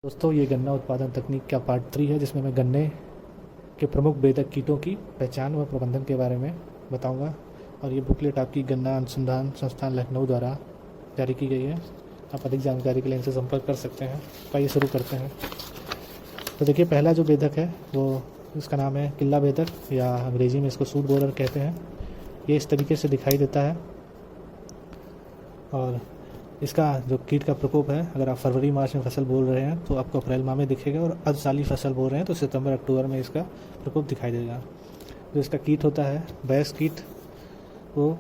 दोस्तों, ये गन्ना उत्पादन तकनीक का पार्ट 3 है, जिसमें मैं गन्ने के प्रमुख बेधक कीटों की पहचान व प्रबंधन के बारे में बताऊंगा। और ये बुकलेट आपकी गन्ना अनुसंधान संस्थान लखनऊ द्वारा जारी की गई है। आप अधिक जानकारी के लिए इनसे संपर्क कर सकते हैं। तो आइए शुरू करते हैं। तो देखिए, पहला जो बेधक है वो इसका नाम है किल्ला बेधक, या अंग्रेजी में इसको सूट बोरर कहते हैं। ये इस तरीके से दिखाई देता है। और इसका जो कीट का प्रकोप है, अगर आप फरवरी मार्च में फसल बोल रहे हैं तो आपको अप्रैल माह में दिखेगा, और अर्धसाली फसल बोल रहे हैं तो सितंबर अक्टूबर में इसका प्रकोप दिखाई देगा। जो इसका कीट होता है, बैस कीट, वो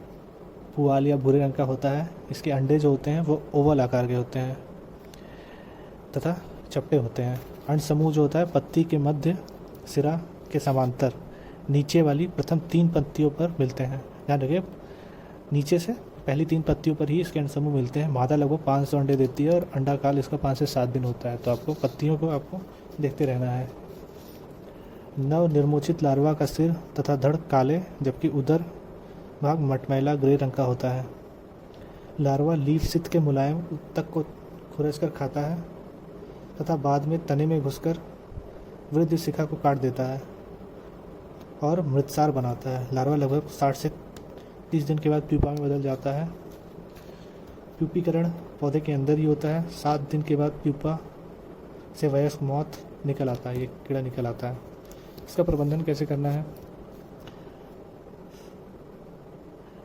पुआल या भूरे रंग का होता है। इसके अंडे जो होते हैं वो ओवल आकार के होते हैं तथा चपटे होते हैं। अंड समूह जो होता है पत्ती के मध्य सिरा के समांतर नीचे वाली प्रथम 3 पत्तियों पर मिलते हैं। ध्यान रखिए, नीचे से पहली 3 पत्तियों पर ही इसके अंड समूह मिलते हैं। मादा लगभग 500 अंडे देती है और अंडा काल इसका 5 से 7 दिन होता है। तो आपको पत्तियों को देखते रहना है। नव निर्मोचित लार्वा का सिर तथा धड़ काले, जबकि उदर भाग मटमैला ग्रे रंग का होता है। लार्वा लीफ सित के मुलायम तक को खुरचकर खाता है तथा बाद में तने में घुसकर वृद्धि शिखा को काट देता है और मृतसार बनाता है। लार्वा लगभग 60 से 30 दिन के बाद प्यूपा में बदल जाता है। प्यूपीकरण पौधे के अंदर ही होता है। 7 दिन के बाद प्यूपा से वयस्क मौत निकल आता है, ये कीड़ा निकल आता है। इसका प्रबंधन कैसे करना है?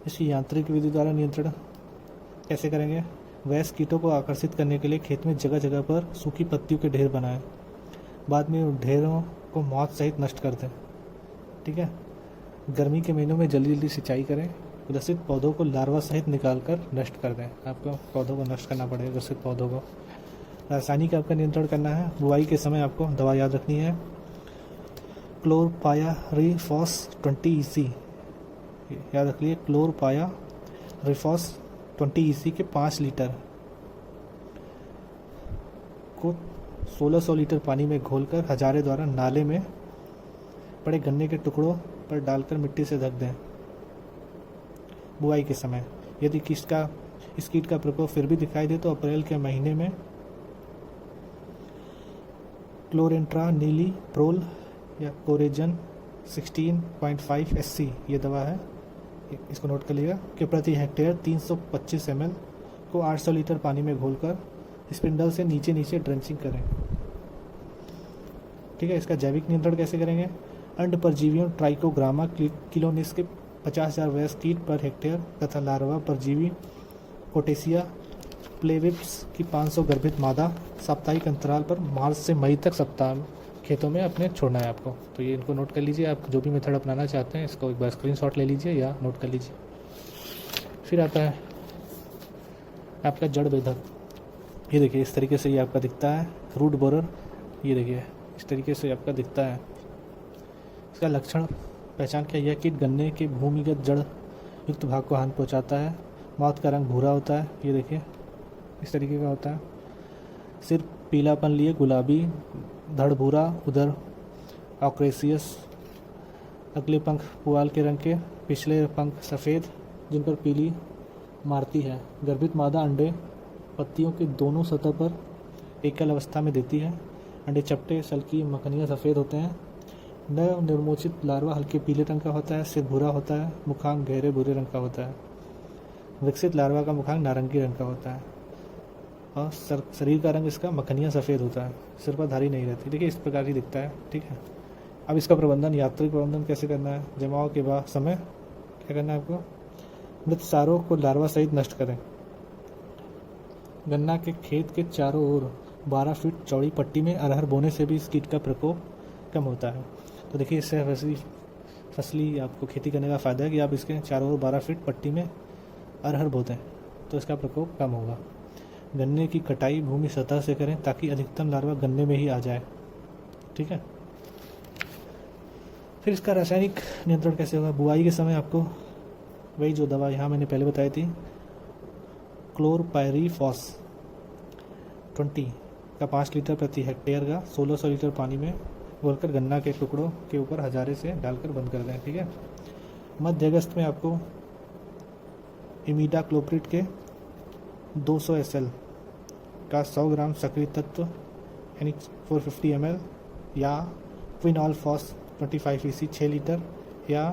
इसकी यांत्रिक विधि द्वारा नियंत्रण कैसे करेंगे? वयस्क कीटों को आकर्षित करने के लिए खेत में जगह जगह पर सूखी पत्तियों के ढेर बनाएं। बाद में उन ढेरों को मौत सहित नष्ट कर दें। ठीक है। गर्मी के महीनों में जल्दी जल्दी सिंचाई करें। ग्रसित पौधों को लार्वा सहित निकालकर नष्ट कर दें। आपको पौधों को नष्ट करना पड़ेगा, ग्रसित पौधों को। रासायनिक आपका नियंत्रण करना है। बुआई के समय आपको दवा याद रखनी है, क्लोरपायारिफॉस 20 EC याद रखिए। क्लोरपायारिफॉस 20 EC के 5 लीटर को 1600 लीटर पानी में घोलकर हजारे द्वारा नाले में पड़े गन्ने के टुकड़ों पर डालकर मिट्टी से ढक दें। बुआई के समय यदि इस कीट का प्रकोप फिर भी दिखाई दे तो अप्रैल के महीने में क्लोरेंट्रा नीली प्रोल या कोरेजन 16.5 SC ये दवा है, इसको नोट कर लीजिएगा, कि प्रति हेक्टेयर 325 ml को 800 लीटर पानी में घोलकर स्पिंडल से नीचे नीचे ड्रेंचिंग करें। ठीक है। इसका जैविक नियंत्रण कैसे करेंगे? अंड परजीवियों ट्राइकोग्रामा किलोनिस के 50,000 वयस्क कीट पर हेक्टेयर तथा लार्वा परजीवी कोटेसिया प्लेविप्स की 500 गर्भित मादा साप्ताहिक अंतराल पर मार्च से मई तक सप्ताह खेतों में अपने छोड़ना है आपको। तो ये इनको नोट कर लीजिए। आप जो भी मेथड अपनाना चाहते हैं इसको एक बार स्क्रीनशॉट ले लीजिए या नोट कर लीजिए। फिर आता है आपका जड़ बेधक। ये देखिए, इस तरीके से ये आपका दिखता है। रूट बोरर, ये देखिए इस तरीके से आपका दिखता है। इसका लक्षण पहचान क्या? यह कीट गन्ने के भूमिगत जड़ युक्त भाग को हानि पहुंचाता है। माउथ का रंग भूरा होता है, ये देखिए इस तरीके का होता है। सिर पीलापन लिए गुलाबी, धड़ भूरा, उधर ऑक्रेसियस, अगले पंख पुआल के रंग के, पिछले पंख सफ़ेद जिन पर पीली मारती है। गर्भित मादा अंडे पत्तियों के दोनों सतह पर एकल अवस्था में देती है। अंडे चपटे, सल्की, मखनियाँ सफ़ेद होते हैं। नव निर्मोचित लार्वा हल्के पीले रंग का होता है। सिर भूरा होता है। मुखांग गहरे भूरे रंग का होता है। विकसित लार्वा का मुखांग नारंगी रंग का होता है और शरीर का रंग इसका मखनिया सफ़ेद होता है। सिर पर धारी नहीं रहती। देखिए इस प्रकार की दिखता है। ठीक है। अब इसका प्रबंधन, यांत्रिक प्रबंधन कैसे करना है? जमाव के बाद समय क्या करना है आपको? मृत सारों को लार्वा सहित नष्ट करें। गन्ना के खेत के चारों ओर 12 फीट चौड़ी पट्टी में अरहर बोने से भी इस कीट का प्रकोप कम होता है। तो देखिए, इससे फसली आपको खेती करने का फ़ायदा है कि आप इसके चारों ओर 12 फीट पट्टी में अरहर बोते हैं, तो इसका प्रकोप कम होगा। गन्ने की कटाई भूमि सतह से करें ताकि अधिकतम लार्वा गन्ने में ही आ जाए। ठीक है। फिर इसका रासायनिक नियंत्रण कैसे होगा? बुआई के समय आपको वही जो दवा यहाँ मैंने पहले बताई थी, क्लोरपायरिफॉस 20 का 5 लीटर प्रति हेक्टेयर का 1600 लीटर पानी में घोलकर गन्ना के टुकड़ों के ऊपर हजारे से डालकर बंद कर दें। ठीक है। मध्य अगस्त में आपको इमिडाक्लोप्रिड के 200 SL का 100 ग्राम सक्रिय तत्व यानी 450 ml, या क्विनॉल-फॉस 25 EC 6 लीटर, या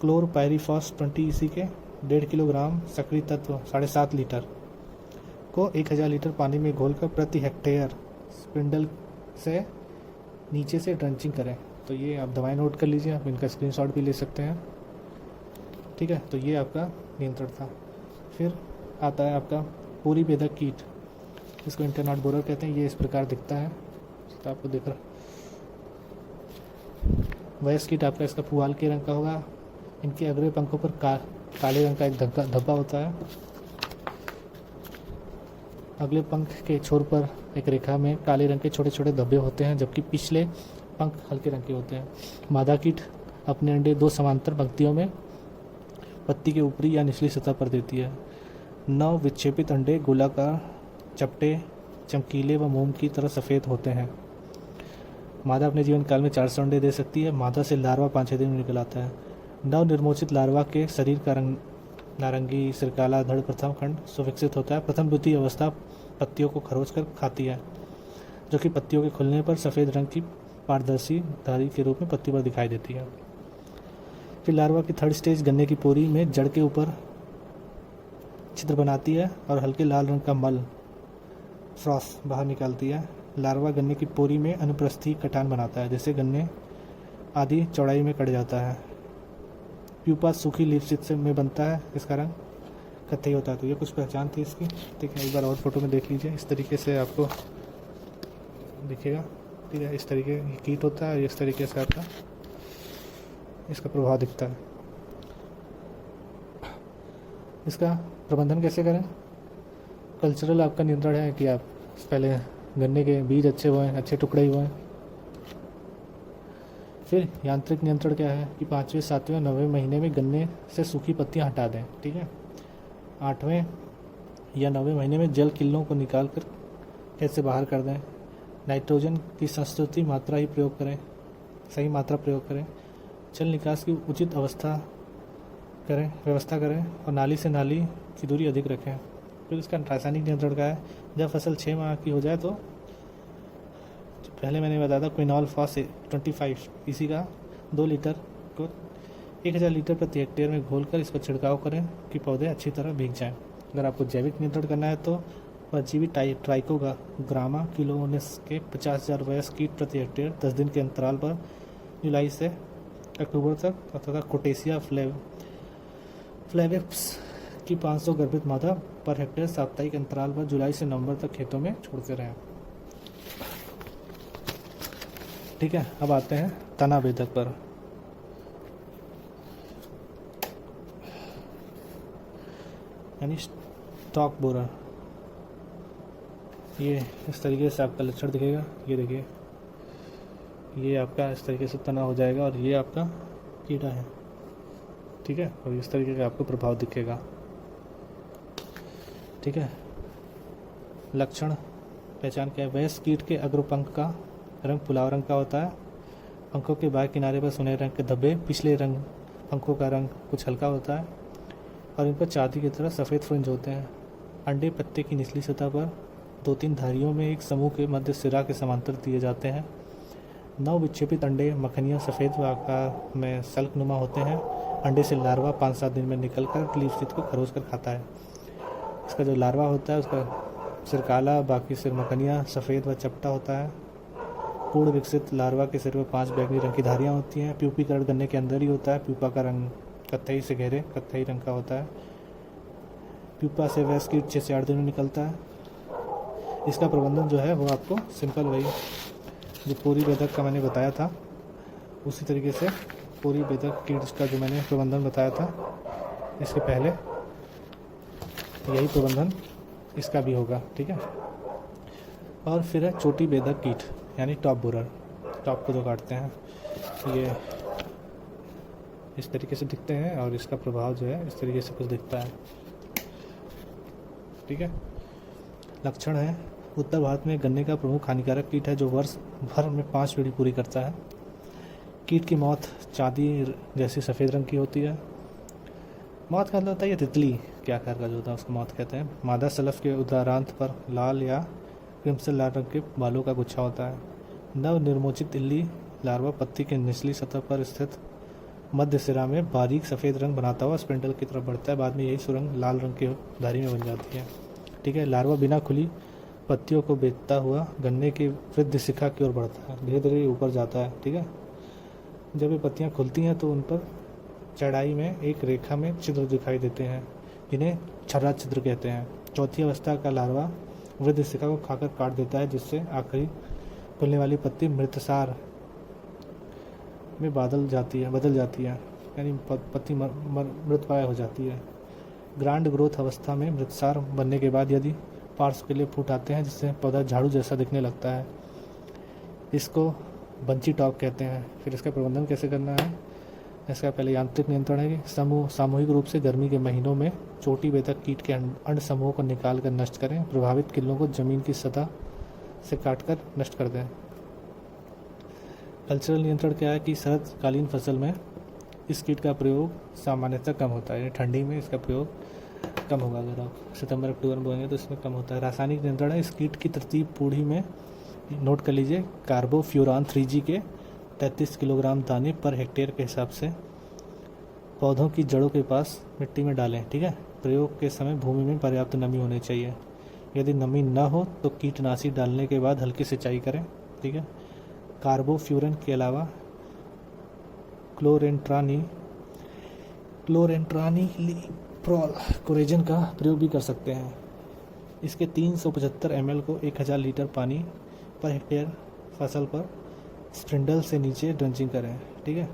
क्लोरपाइरीफॉस 20 EC के 1.5 किलोग्राम सक्रिय तत्व 7.5 लीटर को 1000 लीटर पानी में घोलकर प्रति हेक्टेयर स्पिंडल से नीचे से ड्रंचिंग करें। तो ये आप दवाएं नोट कर लीजिए, आप इनका स्क्रीनशॉट भी ले सकते हैं। ठीक है, तो ये आपका नियंत्रण था। फिर आता है आपका पूरी बेधक कीट, इसको इंटरनॉट बोरर कहते हैं। ये इस प्रकार दिखता है, तो आपको दिख रहा। वयस्क कीट आपका इसका पुआल के रंग का होगा। इनके अग्रणी पंखों पर काले रंग का एक धब्बा होता है। अगले पंख के छोर पर एक रेखा में काले रंग के छोटे छोटे धब्बे होते हैं, जबकि पिछले पंख हल्के रंग के होते हैं। मादा कीट अपने अंडे 2 समांतर पंक्तियों में पत्ती के ऊपरी या निचली सतह पर देती है। 9 विक्षेपित अंडे गोलाकार, चपटे, चमकीले व मोम की तरह सफ़ेद होते हैं। मादा अपने जीवन काल में 400 अंडे दे सकती है। मादा से लार्वा 5-6 दिन में निकल आता है। नव निर्मोचित लार्वा के शरीर का रंग नारंगी, सिरकाला, धड़ प्रथम खंड सुविकसित होता है। प्रथम द्वितीय अवस्था पत्तियों को खरोच कर खाती है, जो कि पत्तियों के खुलने पर सफ़ेद रंग की पारदर्शी धारी के रूप में पत्ती पर दिखाई देती है। फिर लार्वा की थर्ड स्टेज गन्ने की पोरी में जड़ के ऊपर छिद्र बनाती है और हल्के लाल रंग का मल फ्रॉस बाहर निकालती है। लार्वा गन्ने की पोरी में अनुप्रस्थी कटान बनाता है, जिससे गन्ने आदि चौड़ाई में कट जाता है। प्यूपा सूखी लीफ से में बनता है, इसका रंग कत्थई होता है। तो ये कुछ पहचान थी इसकी। ठीक है, एक बार और फोटो में देख लीजिए, इस तरीके से आपको दिखेगा। ठीक है, इस तरीके ये कीट होता है, इस तरीके से आपका इसका प्रभाव दिखता है। इसका प्रबंधन कैसे करें? कल्चरल आपका नियंत्रण है कि आप पहले गन्ने के बीज अच्छे हुए, अच्छे टुकड़े हुए। फिर यांत्रिक नियंत्रण क्या है कि 5वें, 7वें, 9वें महीने में गन्ने से सूखी पत्तियां हटा दें। ठीक है, 8वें या 9वें महीने में जल किल्लों को निकाल कर खेत से बाहर कर दें। नाइट्रोजन की संस्तुति मात्रा ही प्रयोग करें, सही मात्रा प्रयोग करें। जल निकास की उचित व्यवस्था करें और नाली से नाली की दूरी अधिक रखें। फिर इसका रासायनिक नियंत्रण का है, जब फसल 6 माह की हो जाए तो पहले मैंने बताया था क्विनॉल-फॉस 25 EC का 2 लीटर को 1000 लीटर प्रति हेक्टेयर में घोलकर इसका छिड़काव करें कि पौधे अच्छी तरह भीग जाएं। अगर आपको जैविक नियंत्रण करना है तो परजीवी ट्राइकोग्रामा किलो-19 के 50,000 वयस्क कीट प्रति हेक्टेयर 10 दिन के अंतराल पर जुलाई से अक्टूबर तक तथा कोटेसिया फ्लेविप्स की 500 गर्भित मादा पर हेक्टेयर साप्ताहिक अंतराल पर जुलाई से नवंबर तक खेतों में छोड़ते रहें। ठीक है, अब आते हैं तना बेधक पर। यानी स्टॉक बोरर। ये इस तरीके से आपका लक्षण दिखेगा। ये देखिए, ये आपका इस तरीके से तना हो जाएगा और ये आपका कीड़ा है। ठीक है, और इस तरीके का आपको प्रभाव दिखेगा। ठीक है, लक्षण पहचान क्या है? वयस्क कीट के अग्रपंख का रंग पुलाव रंग का होता है। पंखों के बाएं किनारे पर सुनहरे रंग के धब्बे, पिछले रंग पंखों का रंग कुछ हल्का होता है और इन पर चांदी की तरह सफ़ेद फ्रिंज होते हैं। अंडे पत्ते की निचली सतह पर 2-3 धारियों में एक समूह के मध्य सिरा के समांतर दिए जाते हैं। 9 विक्षेपित अंडे मक्खनियाँ सफ़ेद व आकार में सल्कनुमा होते हैं। अंडे से लार्वा 5-7 दिन में निकलकर लीफ स्थित को खरोच कर खाता है। इसका जो लार्वा होता है उसका सिर काला, बाकी सिर मक्खनियाँ सफ़ेद व चपटा होता है। पूर्ण विकसित लार्वा के सिर में 5 बैंगनी रंग की धारियाँ होती हैं। प्यूपीकरण गन्ने के अंदर ही होता है। प्यूपा का रंग कत्थई से गहरे कत्थई रंग का होता है। प्यूपा से वयस्क कीट 6 से 8 दिन में निकलता है। इसका प्रबंधन जो है वो आपको सिंपल वही जो पूरी बेधक का मैंने बताया था, उसी तरीके से पूरी बेधक कीट का जो मैंने प्रबंधन बताया था इसके पहले, यही प्रबंधन इसका भी होगा। ठीक है, और फिर है चोटी बेधक कीट यानी टॉप बोरर। टॉप को जो काटते हैं ये इस तरीके से दिखते हैं और इसका प्रभाव जो है इस तरीके से कुछ दिखता है। ठीक है, लक्षण है उत्तर भारत में गन्ने का प्रमुख हानिकारक कीट है जो वर्ष भर में 5 पीढ़ी पूरी करता है। कीट की मौत चांदी जैसी सफ़ेद रंग की होती है। मौत का मतलब होता है ये तितली के आकार का जो होता है उसको मौत कहते हैं। मादा सलफ के उदरांत पर लाल या क्रिम्सन लाल रंग के बालों का गुच्छा होता है। नव निर्मोचित इल्ली लार्वा पत्ती के निचली सतह पर स्थित मध्य सिरा में बारीक सफ़ेद रंग बनाता हुआ स्पिंडल की तरफ बढ़ता है। बाद में यही सुरंग लाल रंग के धारी में बन जाती है। ठीक है, लार्वा बिना खुली पत्तियों को बेचता हुआ गन्ने की वृद्धि शिखा की ओर बढ़ता है, धीरे धीरे ऊपर जाता है। ठीक है, जब ये पत्तियाँ खुलती हैं तो उन पर चढ़ाई में एक रेखा में छिद्र दिखाई देते हैं, जिन्हें छर्रा छिद्र कहते हैं। चौथी अवस्था का लार्वा वृद्धि शिखा को खाकर काट देता है, जिससे आखिरी खुलने वाली पत्ती मृतसार में बदल जाती है, यानी पत्ती मृतप्राय हो जाती है। ग्रांड ग्रोथ अवस्था में मृतसार बनने के बाद यदि पार्श्व के लिए फूट आते हैं, जिससे पौधा झाड़ू जैसा दिखने लगता है, इसको बंची टॉप कहते हैं। फिर इसका प्रबंधन कैसे करना है? इसका पहले यांत्रिक नियंत्रण है कि सामूहिक रूप से गर्मी के महीनों में चोटी वेदक कीट के अंड समूहों को निकाल कर नष्ट करें। प्रभावित किलों को जमीन की सतह से काटकर नष्ट कर दें। कल्चरल नियंत्रण क्या है कि शरदकालीन फसल में इस कीट का प्रयोग सामान्यतः कम होता है, यानी ठंडी में इसका प्रयोग कम होगा। अगर आप सितंबर अक्टूबर में बोएंगे तो इसमें कम होता है। रासायनिक नियंत्रण है, इस कीट की तरतीब पूढ़ी में नोट कर लीजिए, कार्बोफ्यूरान 3G के 33 किलोग्राम दाने पर हेक्टेयर के हिसाब से पौधों की जड़ों के पास मिट्टी में डालें। ठीक है, प्रयोग के समय भूमि में पर्याप्त नमी होनी चाहिए। यदि नमी न हो तो कीटनाशी डालने के बाद हल्की सिंचाई करें। ठीक है, कार्बोफ्यूरन के अलावा क्लोरेंट्रानिलीप्रोल कोरेजन का प्रयोग भी कर सकते हैं। इसके 375 ml को 1000 लीटर पानी पर हेक्टेयर फसल पर स्प्रिंडल से नीचे ड्रेंचिंग करें। ठीक है,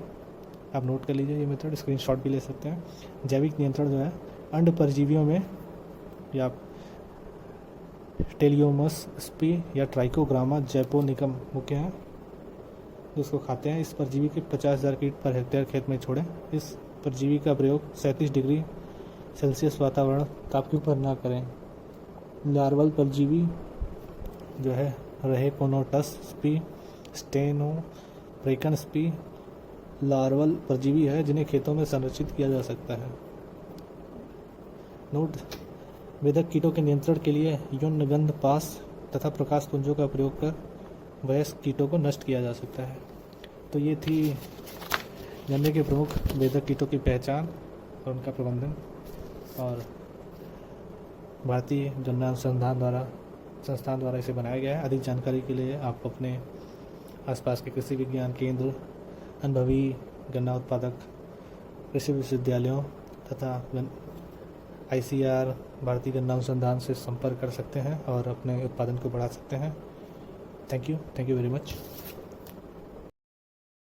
आप नोट कर लीजिए ये मेथड, स्क्रीनशॉट भी ले सकते हैं। जैविक नियंत्रण जो है, अंड परजीवियों में या टेलियोमस स्पी या ट्राइकोग्रामा जैपोनिकम मुख्य हैं, जिसको खाते हैं। इस परजीवी के 50,000 कीट पर हेक्टेयर खेत में छोड़ें। इस परजीवी का प्रयोग 37 डिग्री सेल्सियस वातावरण तापक्रम पर न करें। लार्वल परजीवी जो है रहेकोनोटस स्पी, स्टेनोप्रेकन स्पी लार्वल परजीवी है, जिन्हें खेतों में संरक्षित किया जा सकता है। नोट, वेदक कीटों के नियंत्रण के लिए यौन गंध पास तथा प्रकाश पुंजों का प्रयोग कर वयस्क कीटों को नष्ट किया जा सकता है। तो ये थी गन्ने के प्रमुख वेदक कीटों की पहचान और उनका प्रबंधन, और भारतीय गन्ना अनुसंधान संस्थान द्वारा इसे बनाया गया है। अधिक जानकारी के लिए आप अपने आसपास के कृषि विज्ञान केंद्र, अनुभवी गन्ना उत्पादक कृषि विश्वविद्यालयों तथा ICAR भारतीय गन्ना अनुसंधान से संपर्क कर सकते हैं और अपने उत्पादन को बढ़ा सकते हैं। Thank you very much.